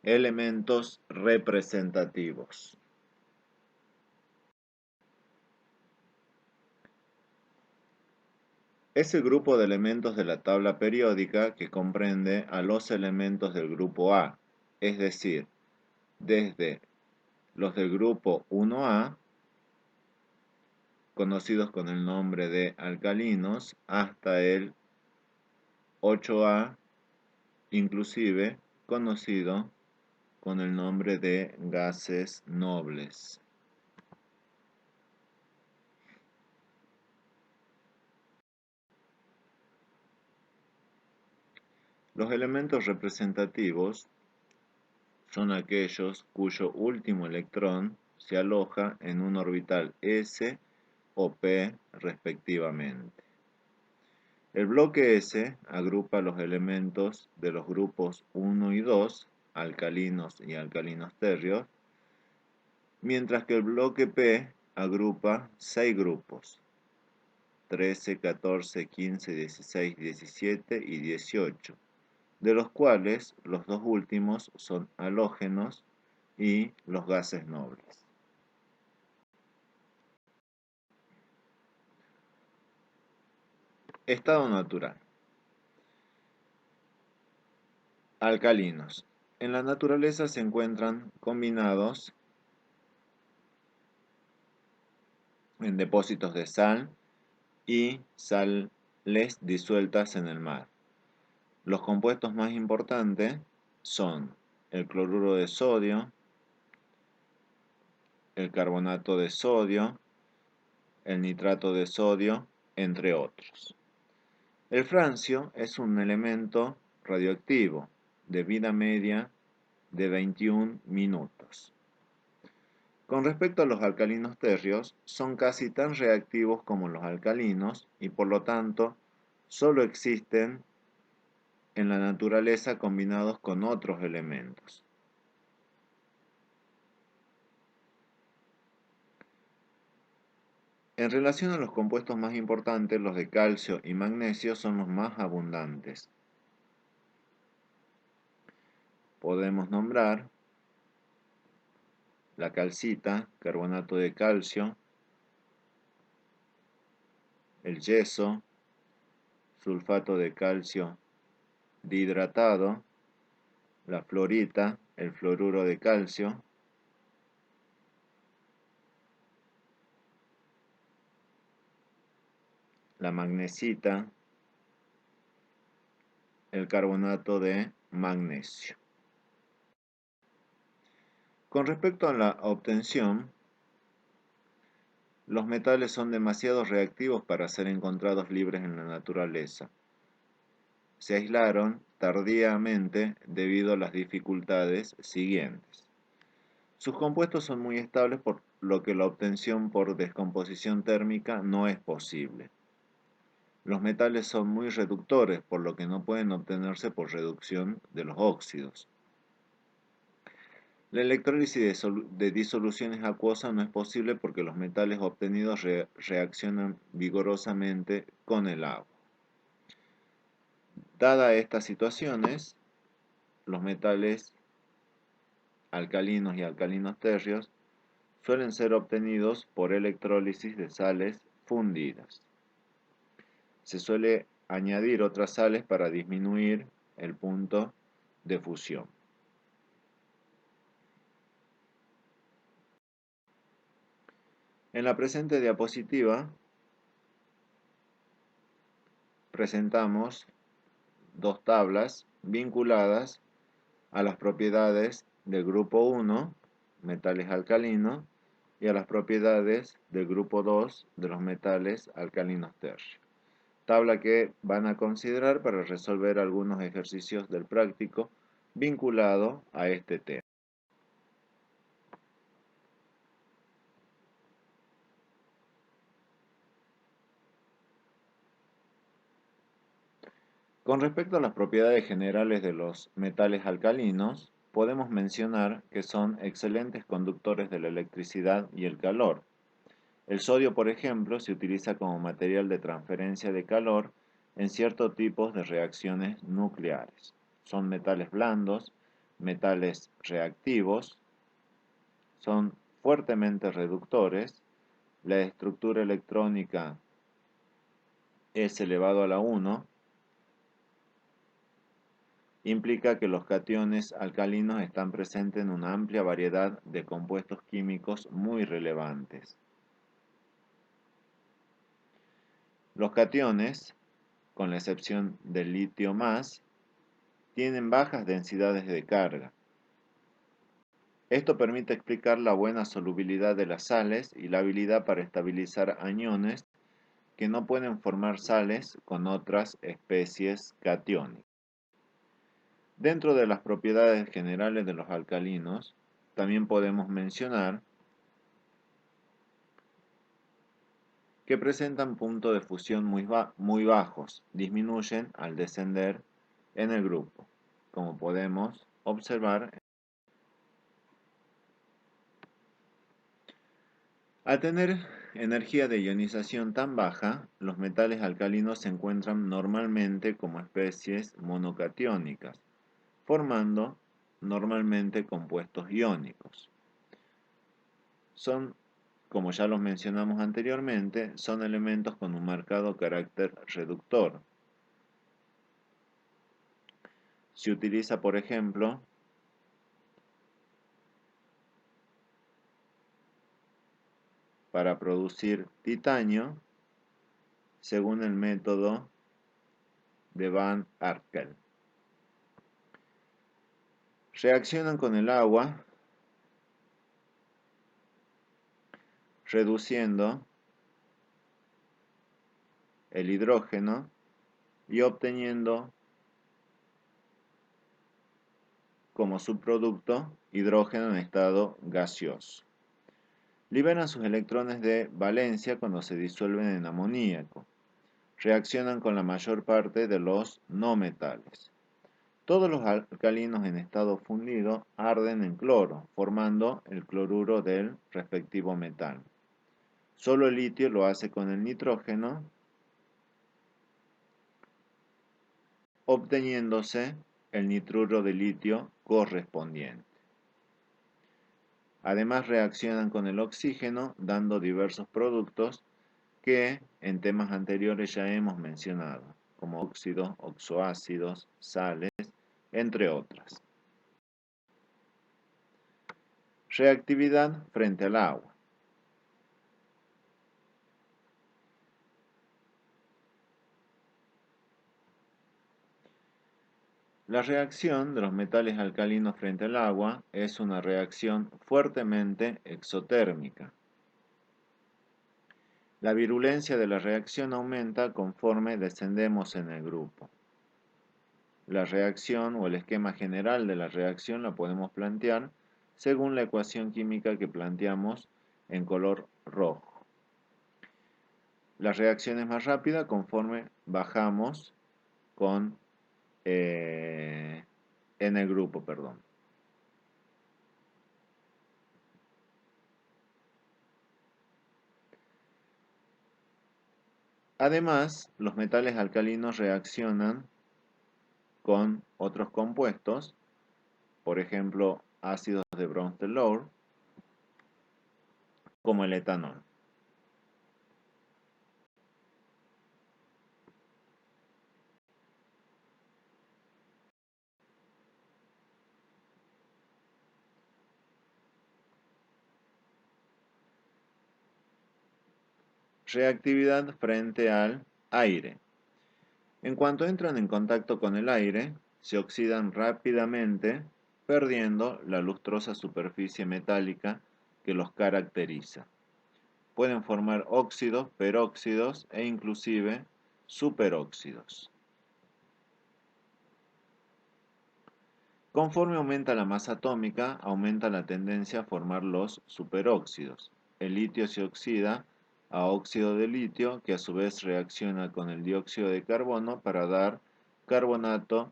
Elementos representativos. Es el grupo de elementos de la tabla periódica que comprende a los elementos del grupo A, es decir, desde los del grupo 1A, conocidos con el nombre de alcalinos, hasta el 8A, inclusive conocido con el nombre de gases nobles. Los elementos representativos son aquellos cuyo último electrón se aloja en un orbital s o p respectivamente. El bloque S agrupa los elementos de los grupos 1 y 2, alcalinos y alcalinos tercios, mientras que el bloque P agrupa 6 grupos, 13, 14, 15, 16, 17 y 18, de los cuales los dos últimos son halógenos y los gases nobles. Estado natural. Alcalinos. En la naturaleza se encuentran combinados en depósitos de sal y sales disueltas en el mar. Los compuestos más importantes son el cloruro de sodio, el carbonato de sodio, el nitrato de sodio, entre otros. El francio es un elemento radioactivo de vida media de 21 minutos. Con respecto a los alcalinos tercios, son casi tan reactivos como los alcalinos y por lo tanto solo existen en la naturaleza combinados con otros elementos. En relación a los compuestos más importantes, los de calcio y magnesio son los más abundantes. Podemos nombrar la calcita, carbonato de calcio, el yeso, sulfato de calcio dihidratado, la fluorita, el fluoruro de calcio, la magnesita, el carbonato de magnesio. Con respecto a la obtención, los metales son demasiado reactivos para ser encontrados libres en la naturaleza. Se aislaron tardíamente debido a las dificultades siguientes. Sus compuestos son muy estables, por lo que la obtención por descomposición térmica no es posible. Los metales son muy reductores, por lo que no pueden obtenerse por reducción de los óxidos. La electrólisis de disoluciones acuosas no es posible porque los metales obtenidos reaccionan vigorosamente con el agua. Dadas estas situaciones, los metales alcalinos y alcalinos tercios suelen ser obtenidos por electrólisis de sales fundidas. Se suele añadir otras sales para disminuir el punto de fusión. En la presente diapositiva presentamos dos tablas vinculadas a las propiedades del grupo 1, metales alcalinos, y a las propiedades del grupo 2 de los metales alcalinos tercios. Tabla que van a considerar para resolver algunos ejercicios del práctico vinculado a este tema. Con respecto a las propiedades generales de los metales alcalinos, podemos mencionar que son excelentes conductores de la electricidad y el calor. El sodio, por ejemplo, se utiliza como material de transferencia de calor en ciertos tipos de reacciones nucleares. Son metales blandos, metales reactivos, son fuertemente reductores, la estructura electrónica es elevado a la 1, implica que los cationes alcalinos están presentes en una amplia variedad de compuestos químicos muy relevantes. Los cationes, con la excepción del litio más, tienen bajas densidades de carga. Esto permite explicar la buena solubilidad de las sales y la habilidad para estabilizar aniones que no pueden formar sales con otras especies catiónicas. Dentro de las propiedades generales de los alcalinos, también podemos mencionar que presentan puntos de fusión muy bajos, disminuyen al descender en el grupo, como podemos observar. Al tener energía de ionización tan baja, los metales alcalinos se encuentran normalmente como especies monocatiónicas, formando normalmente compuestos iónicos. Son, como ya los mencionamos anteriormente, son elementos con un marcado carácter reductor. Se utiliza, por ejemplo, para producir titanio, según el método de Van Arkel. Reaccionan con el agua, reduciendo el hidrógeno y obteniendo como subproducto hidrógeno en estado gaseoso. Liberan sus electrones de valencia cuando se disuelven en amoníaco. Reaccionan con la mayor parte de los no metales. Todos los alcalinos en estado fundido arden en cloro, formando el cloruro del respectivo metal. Solo el litio lo hace con el nitrógeno, obteniéndose el nitruro de litio correspondiente. Además reaccionan con el oxígeno, dando diversos productos que en temas anteriores ya hemos mencionado, como óxidos, oxoácidos, sales, entre otras. Reactividad frente al agua. La reacción de los metales alcalinos frente al agua es una reacción fuertemente exotérmica. La virulencia de la reacción aumenta conforme descendemos en el grupo. La reacción o el esquema general de la reacción la podemos plantear según la ecuación química que planteamos en color rojo. La reacción es más rápida conforme bajamos en el grupo, perdón. Además, los metales alcalinos reaccionan con otros compuestos, por ejemplo, ácidos de Bronsted-Lowry, como el etanol. Reactividad frente al aire. En cuanto entran en contacto con el aire, se oxidan rápidamente, perdiendo la lustrosa superficie metálica que los caracteriza. Pueden formar óxidos, peróxidos e inclusive superóxidos. Conforme aumenta la masa atómica, aumenta la tendencia a formar los superóxidos. El litio se oxida a óxido de litio, que a su vez reacciona con el dióxido de carbono para dar carbonato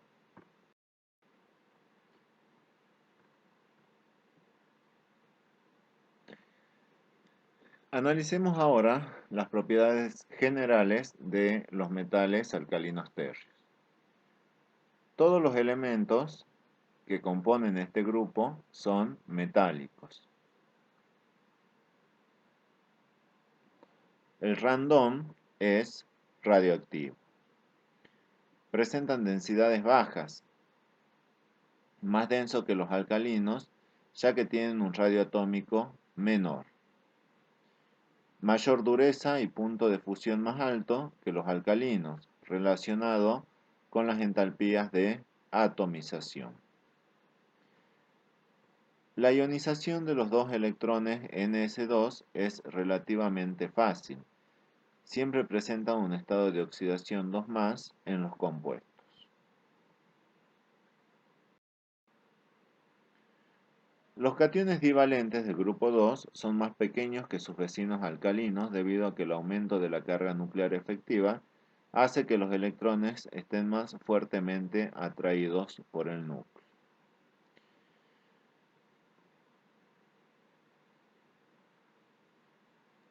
Analicemos ahora las propiedades generales de los metales alcalinos térreos. Todos los elementos que componen este grupo son metálicos. El radón es radioactivo. Presentan densidades bajas, más denso que los alcalinos, ya que tienen un radio atómico menor. Mayor dureza y punto de fusión más alto que los alcalinos, relacionado con las entalpías de atomización. La ionización de los dos electrones Ns2 es relativamente fácil. Siempre presenta un estado de oxidación 2+ en los compuestos. Los cationes divalentes del grupo 2 son más pequeños que sus vecinos alcalinos debido a que el aumento de la carga nuclear efectiva hace que los electrones estén más fuertemente atraídos por el núcleo.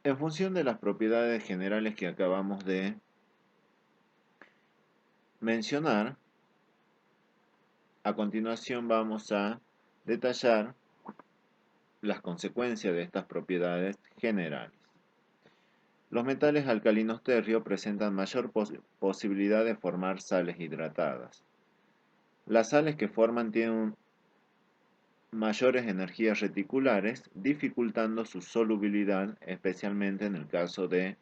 En función de las propiedades generales que acabamos de mencionar, a continuación vamos a detallar las consecuencias de estas propiedades generales. Los metales alcalinos tercio presentan mayor posibilidad de formar sales hidratadas. Las sales que forman tienen mayores energías reticulares, dificultando su solubilidad, especialmente en el caso de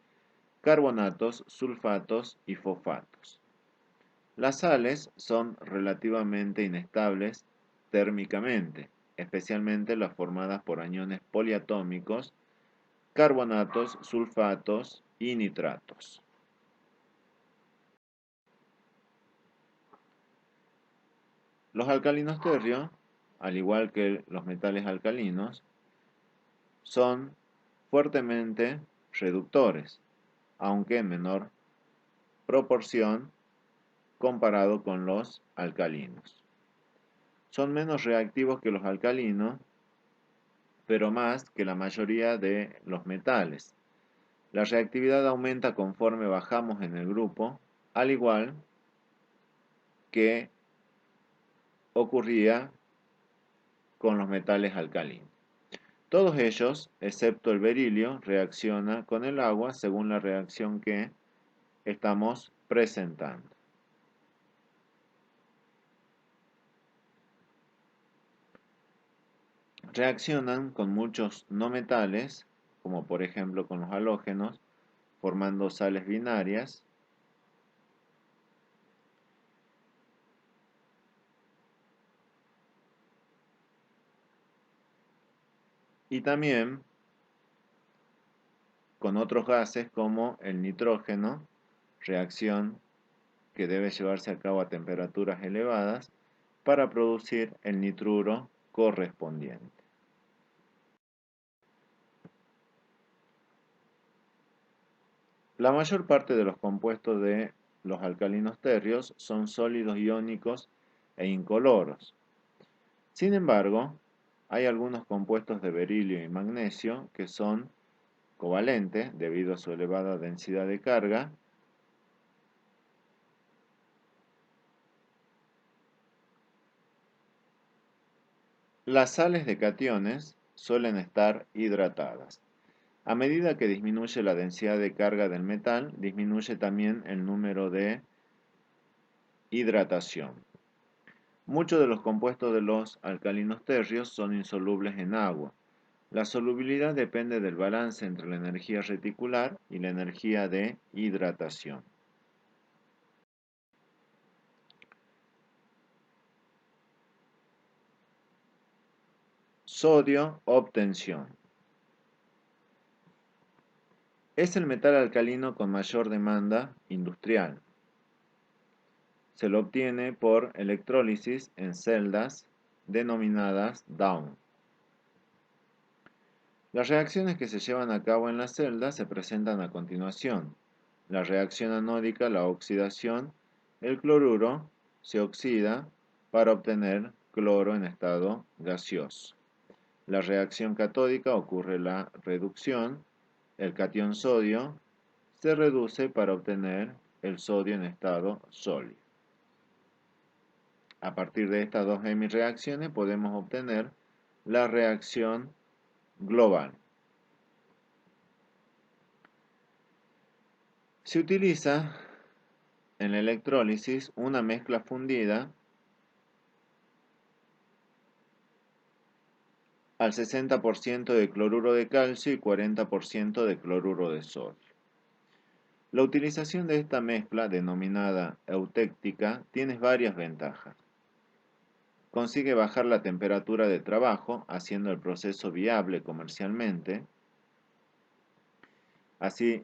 carbonatos, sulfatos y fosfatos. Las sales son relativamente inestables térmicamente, especialmente las formadas por aniones poliatómicos, carbonatos, sulfatos y nitratos. Los alcalinos tercios, al igual que los metales alcalinos, son fuertemente reductores, aunque en menor proporción comparado con los alcalinos. Son menos reactivos que los alcalinos, pero más que la mayoría de los metales. La reactividad aumenta conforme bajamos en el grupo, al igual que ocurría con los metales alcalinos. Todos ellos, excepto el berilio, reaccionan con el agua según la reacción que estamos presentando. Reaccionan con muchos no metales, como por ejemplo con los halógenos, formando sales binarias. Y también con otros gases como el nitrógeno, reacción que debe llevarse a cabo a temperaturas elevadas para producir el nitruro correspondiente. La mayor parte de los compuestos de los alcalinos tercios son sólidos iónicos e incoloros. Sin embargo, hay algunos compuestos de berilio y magnesio que son covalentes debido a su elevada densidad de carga. Las sales de cationes suelen estar hidratadas. A medida que disminuye la densidad de carga del metal, disminuye también el número de hidratación. Muchos de los compuestos de los alcalinos tercios son insolubles en agua. La solubilidad depende del balance entre la energía reticular y la energía de hidratación. Sodio, obtención. Es el metal alcalino con mayor demanda industrial. Se lo obtiene por electrólisis en celdas denominadas Down. Las reacciones que se llevan a cabo en las celdas se presentan a continuación. La reacción anódica, la oxidación, el cloruro se oxida para obtener cloro en estado gaseoso. La reacción catódica ocurre la reducción, el catión sodio se reduce para obtener el sodio en estado sólido. A partir de estas dos hemireacciones podemos obtener la reacción global. Se utiliza en la electrólisis una mezcla fundida al 60% de cloruro de calcio y 40% de cloruro de sodio. La utilización de esta mezcla, denominada eutéctica, tiene varias ventajas. Consigue bajar la temperatura de trabajo, haciendo el proceso viable comercialmente. Así,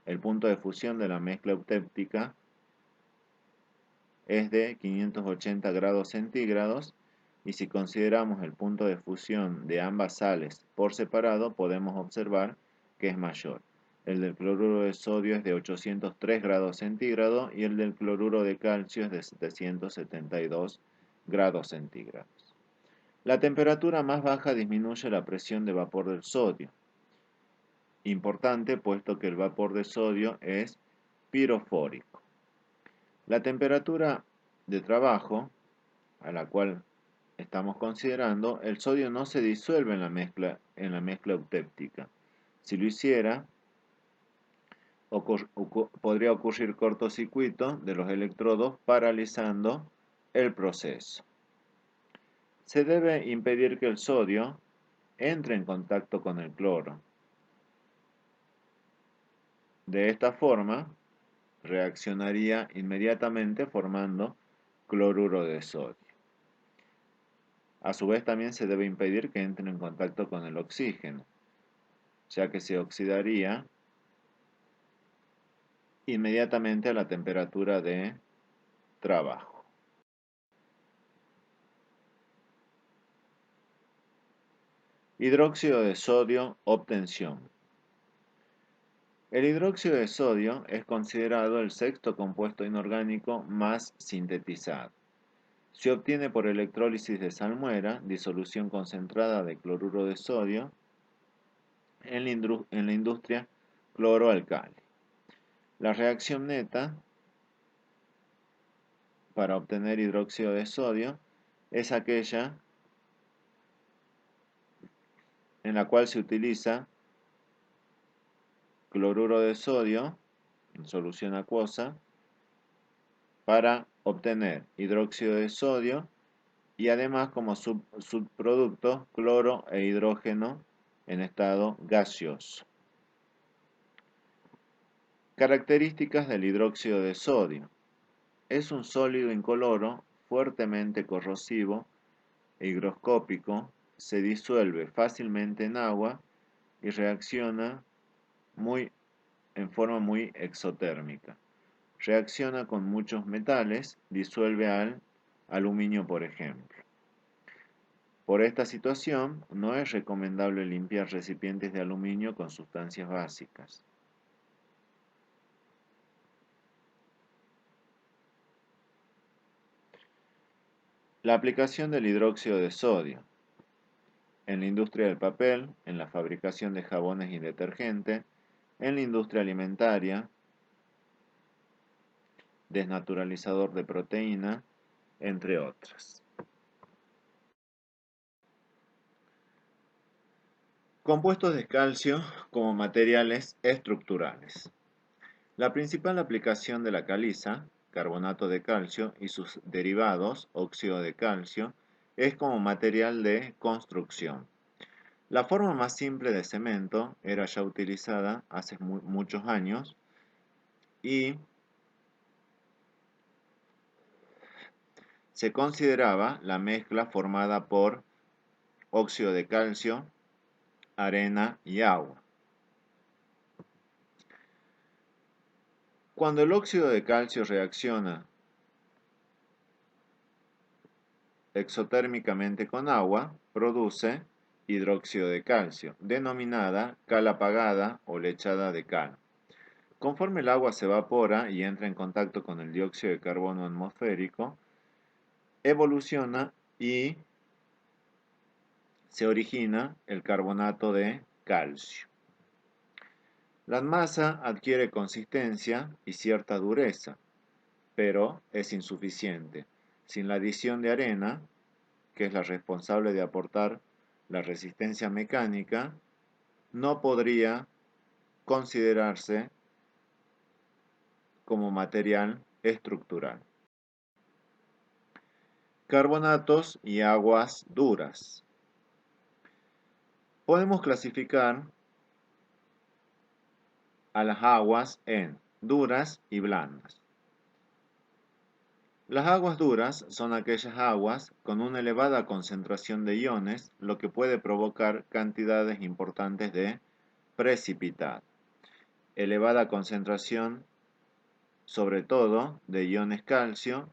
el punto de fusión de la mezcla eutéptica es de 580 grados centígrados, y si consideramos el punto de fusión de ambas sales por separado, podemos observar que es mayor. El del cloruro de sodio es de 803 grados centígrados y el del cloruro de calcio es de 772 grados centígrados. La temperatura más baja disminuye la presión de vapor del sodio. Importante, puesto que el vapor de sodio es pirofórico. La temperatura de trabajo a la cual estamos considerando, el sodio no se disuelve en la mezcla eutéptica. Si lo hiciera, podría ocurrir cortocircuito de los electrodos, paralizando el proceso. Se debe impedir que el sodio entre en contacto con el cloro. De esta forma, reaccionaría inmediatamente formando cloruro de sodio. A su vez, también se debe impedir que entre en contacto con el oxígeno, ya que se oxidaría inmediatamente a la temperatura de trabajo. Hidróxido de sodio, obtención. El hidróxido de sodio es considerado el sexto compuesto inorgánico más sintetizado. Se obtiene por electrólisis de salmuera, disolución concentrada de cloruro de sodio, en la industria cloroalcali. La reacción neta para obtener hidróxido de sodio es aquella en la cual se utiliza cloruro de sodio en solución acuosa para obtener hidróxido de sodio y además como subproducto cloro e hidrógeno en estado gaseoso. Características del hidróxido de sodio. Es un sólido incoloro, fuertemente corrosivo e higroscópico, se disuelve fácilmente en agua y reacciona en forma muy exotérmica. Reacciona con muchos metales, disuelve al aluminio, por ejemplo. Por esta situación, no es recomendable limpiar recipientes de aluminio con sustancias básicas. La aplicación del hidróxido de sodio. En la industria del papel, en la fabricación de jabones y detergentes, en la industria alimentaria, desnaturalizador de proteína, entre otras. Compuestos de calcio como materiales estructurales. La principal aplicación de la caliza, carbonato de calcio y sus derivados, óxido de calcio, es como material de construcción. La forma más simple de cemento era ya utilizada hace muchos años y se consideraba la mezcla formada por óxido de calcio, arena y agua. Cuando el óxido de calcio reacciona exotérmicamente con agua, produce hidróxido de calcio, denominada cal apagada o lechada de cal. Conforme el agua se evapora y entra en contacto con el dióxido de carbono atmosférico, evoluciona y se origina el carbonato de calcio. La masa adquiere consistencia y cierta dureza. pero es insuficiente. Sin la adición de arena, que es la responsable de aportar la resistencia mecánica, no podría considerarse como material estructural. Carbonatos y aguas duras. Podemos clasificar a las aguas en duras y blandas. Las aguas duras son aquellas aguas con una elevada concentración de iones, lo que puede provocar cantidades importantes de precipitado. Elevada concentración, sobre todo, de iones calcio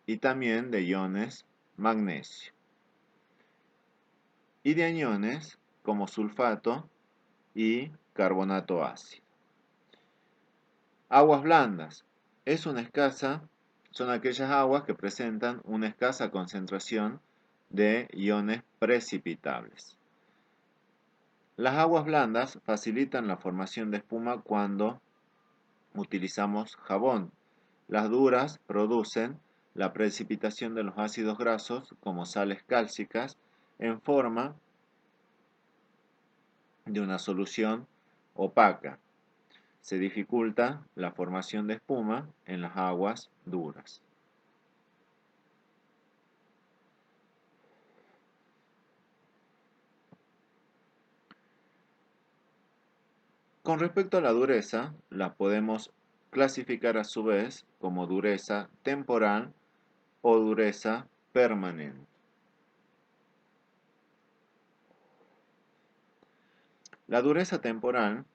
y también de iones magnesio. Y de aniones como sulfato y carbonato ácido. Aguas blandas. Son aquellas aguas que presentan una escasa concentración de iones precipitables. Las aguas blandas facilitan la formación de espuma cuando utilizamos jabón. Las duras producen la precipitación de los ácidos grasos como sales cálcicas en forma de una solución opaca. Se dificulta la formación de espuma en las aguas duras. Con respecto a la dureza, la podemos clasificar a su vez como dureza temporal o dureza permanente. La dureza temporal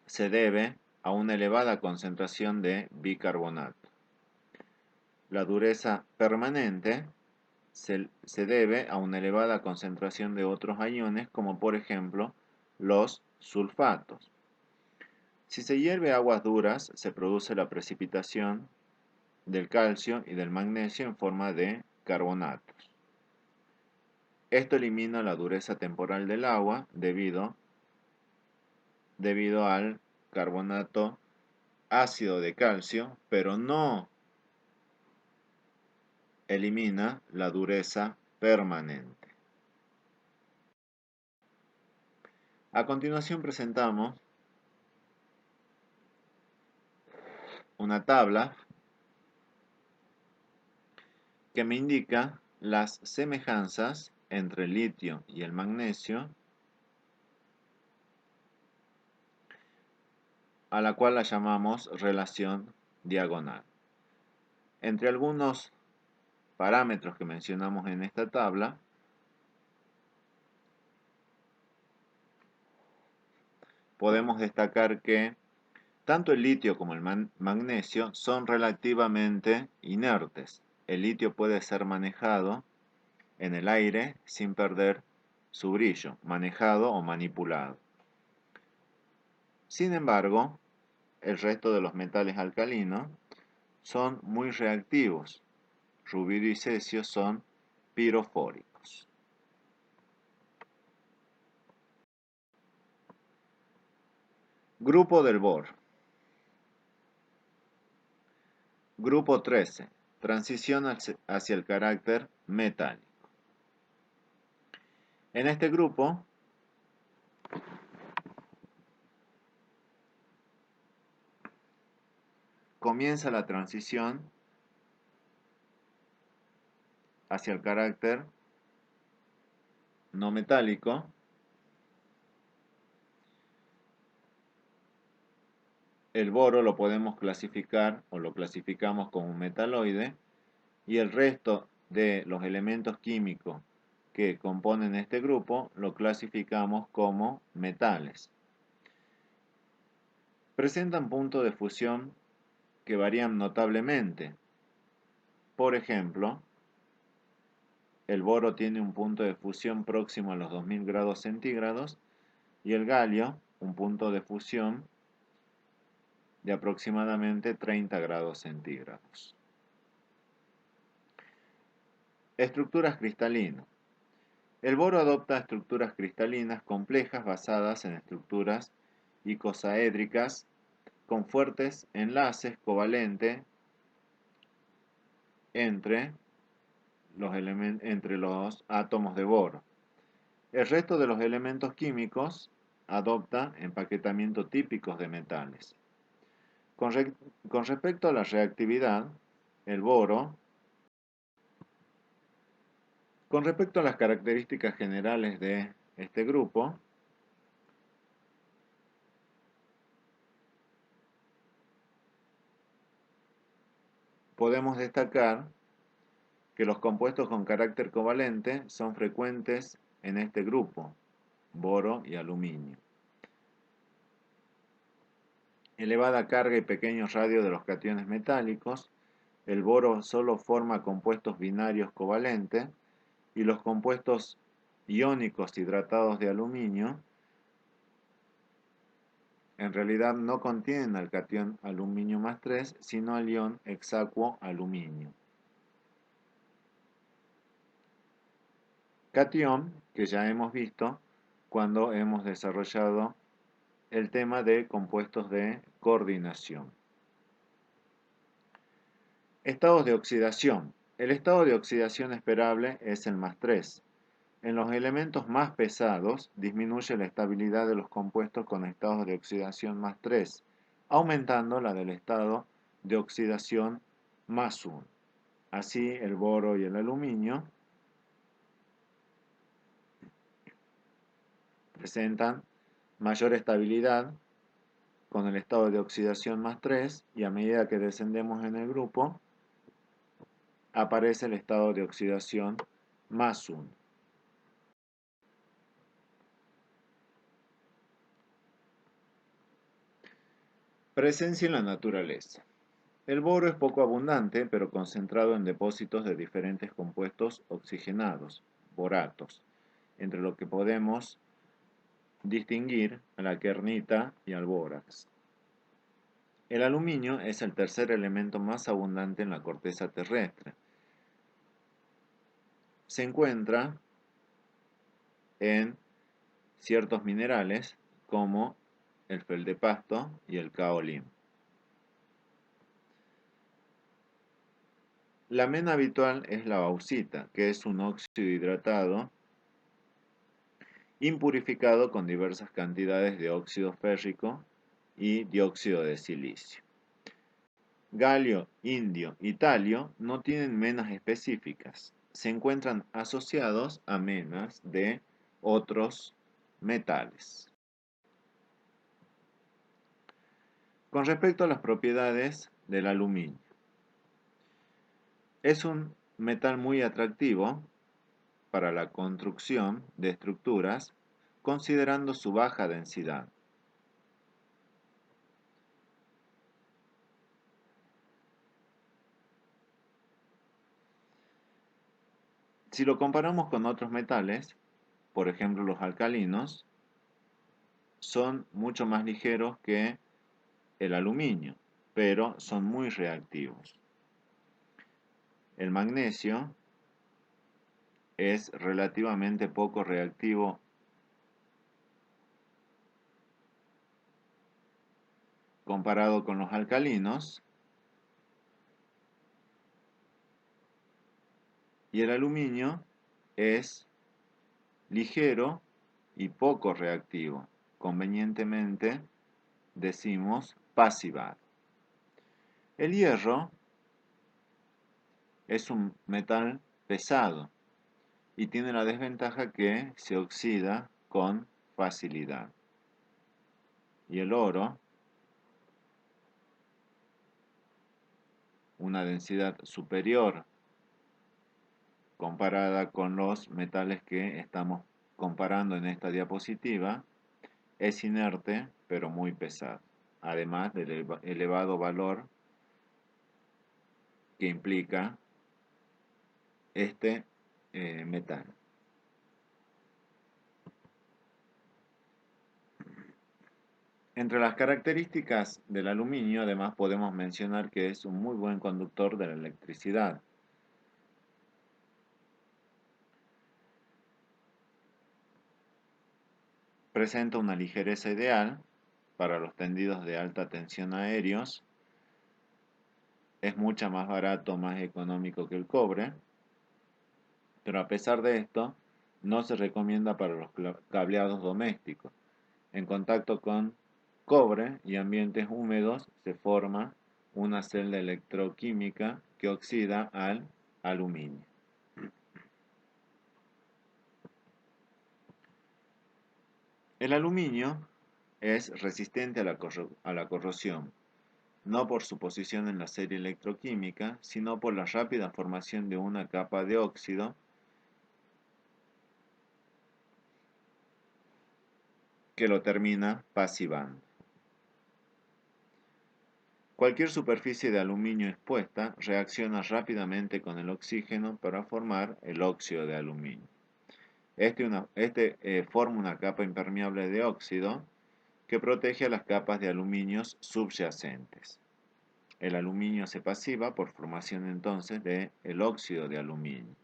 se debe a una elevada concentración de bicarbonato. La dureza permanente se debe a una elevada concentración de otros aniones, como por ejemplo los sulfatos. Si se hierve aguas duras, se produce la precipitación del calcio y del magnesio en forma de carbonatos. Esto elimina la dureza temporal del agua debido al carbonato ácido de calcio, pero no elimina la dureza permanente. A continuación presentamos una tabla que me indica las semejanzas entre el litio y el magnesio, a la cual la llamamos relación diagonal. Entre algunos parámetros que mencionamos en esta tabla, podemos destacar que tanto el litio como el magnesio son relativamente inertes. El litio puede ser manejado en el aire sin perder su brillo, manejado o manipulado. Sin embargo, el resto de los metales alcalinos son muy reactivos. Rubidio y cesio son pirofóricos. Grupo del boro. Grupo 13. Transición hacia el carácter metálico. En este grupo comienza la transición hacia el carácter no metálico. El boro lo podemos clasificar o lo clasificamos como un metaloide y el resto de los elementos químicos que componen este grupo lo clasificamos como metales. Presentan puntos de fusión que varían notablemente. Por ejemplo, el boro tiene un punto de fusión próximo a los 2000 grados centígrados y el galio un punto de fusión de aproximadamente 30 grados centígrados. Estructuras cristalinas. El boro adopta estructuras cristalinas complejas basadas en estructuras icosaédricas con fuertes enlaces covalentes entre los átomos de boro. El resto de los elementos químicos adopta empaquetamientos típicos de metales. Con respecto a la reactividad, el boro, con respecto a las características generales de este grupo, podemos destacar que los compuestos con carácter covalente son frecuentes en este grupo, boro y aluminio. Elevada carga y pequeños radios de los cationes metálicos, el boro solo forma compuestos binarios covalentes y los compuestos iónicos hidratados de aluminio en realidad no contienen al catión aluminio más 3, sino al ion hexacuo aluminio. Catión que ya hemos visto cuando hemos desarrollado el tema de compuestos de coordinación. Estados de oxidación. El estado de oxidación esperable es el más 3. En los elementos más pesados disminuye la estabilidad de los compuestos con estados de oxidación más 3, aumentando la del estado de oxidación más 1. Así el boro y el aluminio presentan mayor estabilidad con el estado de oxidación más 3 y a medida que descendemos en el grupo aparece el estado de oxidación más 1. Presencia en la naturaleza. El boro es poco abundante, pero concentrado en depósitos de diferentes compuestos oxigenados, boratos, entre lo que podemos distinguir a la kernita y al bórax. El aluminio es el tercer elemento más abundante en la corteza terrestre. Se encuentra en ciertos minerales como el feldspato y el kaolín. La mena habitual es la bauxita, que es un óxido hidratado impurificado con diversas cantidades de óxido férrico y dióxido de silicio. Galio, indio y talio no tienen menas específicas. Se encuentran asociados a menas de otros metales. Con respecto a las propiedades del aluminio, es un metal muy atractivo para la construcción de estructuras, considerando su baja densidad. Si lo comparamos con otros metales, por ejemplo los alcalinos, son mucho más ligeros que el aluminio, pero son muy reactivos. El magnesio es relativamente poco reactivo comparado con los alcalinos, y el aluminio es ligero y poco reactivo. Convenientemente decimos pasivado. El hierro es un metal pesado y tiene la desventaja que se oxida con facilidad. Y el oro, una densidad superior comparada con los metales que estamos comparando en esta diapositiva, es inerte pero muy pesado, además del elevado valor que implica este metal. Entre las características del aluminio, además, podemos mencionar que es un muy buen conductor de la electricidad. Presenta una ligereza ideal para los tendidos de alta tensión aéreos. Es mucho más barato, más económico que el cobre, pero a pesar de esto, no se recomienda para los cableados domésticos. En contacto con cobre y ambientes húmedos se forma una celda electroquímica que oxida al aluminio. El aluminio es resistente a la corrosión, no por su posición en la serie electroquímica, sino por la rápida formación de una capa de óxido que lo termina pasivando. Cualquier superficie de aluminio expuesta reacciona rápidamente con el oxígeno para formar el óxido de aluminio. Este forma una capa impermeable de óxido que protege a las capas de aluminios subyacentes. El aluminio se pasiva por formación entonces de el óxido de aluminio.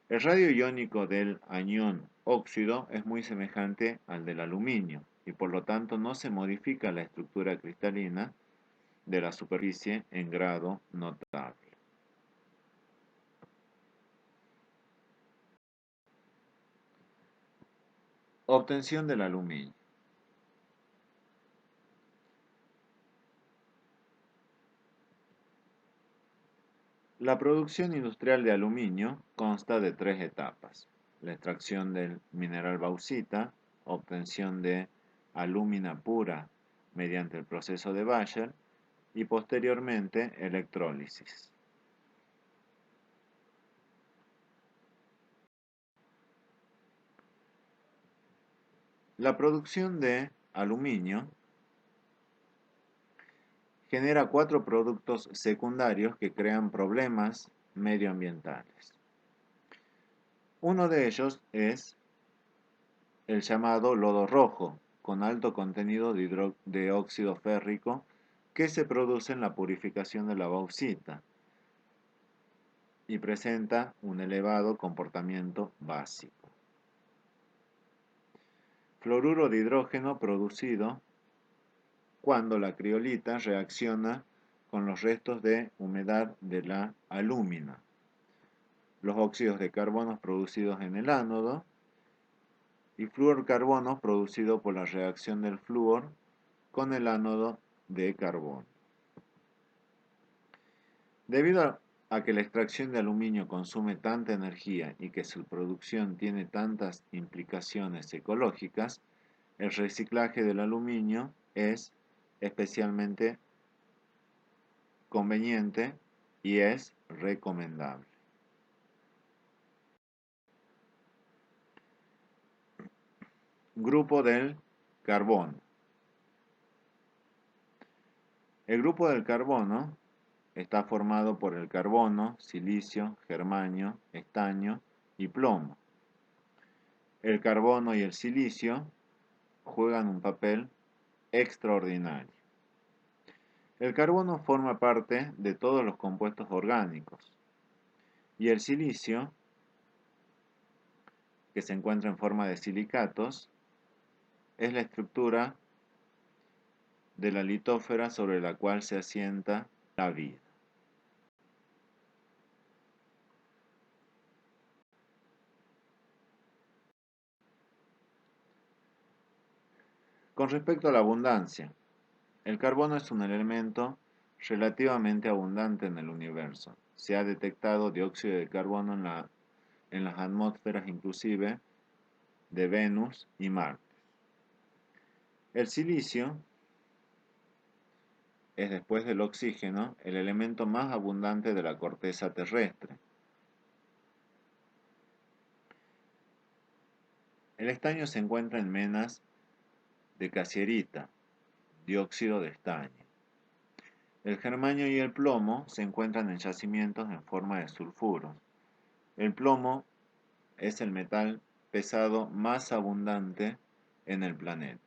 El radio iónico del anión óxido es muy semejante al del aluminio y por lo tanto no se modifica la estructura cristalina de la superficie en grado notable. Obtención del aluminio. La producción industrial de aluminio consta de tres etapas: la extracción del mineral bauxita, obtención de alúmina pura mediante el proceso de Bayer y posteriormente electrólisis. La producción de aluminio genera cuatro productos secundarios que crean problemas medioambientales. Uno de ellos es el llamado lodo rojo, con alto contenido de óxido férrico que se produce en la purificación de la bauxita y presenta un elevado comportamiento básico. Fluoruro de hidrógeno producido cuando la criolita reacciona con los restos de humedad de la alúmina. Los óxidos de carbono producidos en el ánodo y fluorcarbono producido por la reacción del flúor con el ánodo de carbono. Debido a que la extracción de aluminio consume tanta energía y que su producción tiene tantas implicaciones ecológicas, el reciclaje del aluminio es especialmente conveniente y es recomendable. Grupo del carbono. El grupo del carbono está formado por el carbono, silicio, germanio, estaño y plomo. El carbono y el silicio juegan un papel extraordinario. El carbono forma parte de todos los compuestos orgánicos y el silicio, que se encuentra en forma de silicatos, es la estructura de la litósfera sobre la cual se asienta la vida. Con respecto a la abundancia, el carbono es un elemento relativamente abundante en el universo. Se ha detectado dióxido de carbono en las atmósferas inclusive de Venus y Marte. El silicio es, después del oxígeno, el elemento más abundante de la corteza terrestre. El estaño se encuentra en menas de casierita, dióxido de estaño. El germanio y el plomo se encuentran en yacimientos en forma de sulfuros. El plomo es el metal pesado más abundante en el planeta.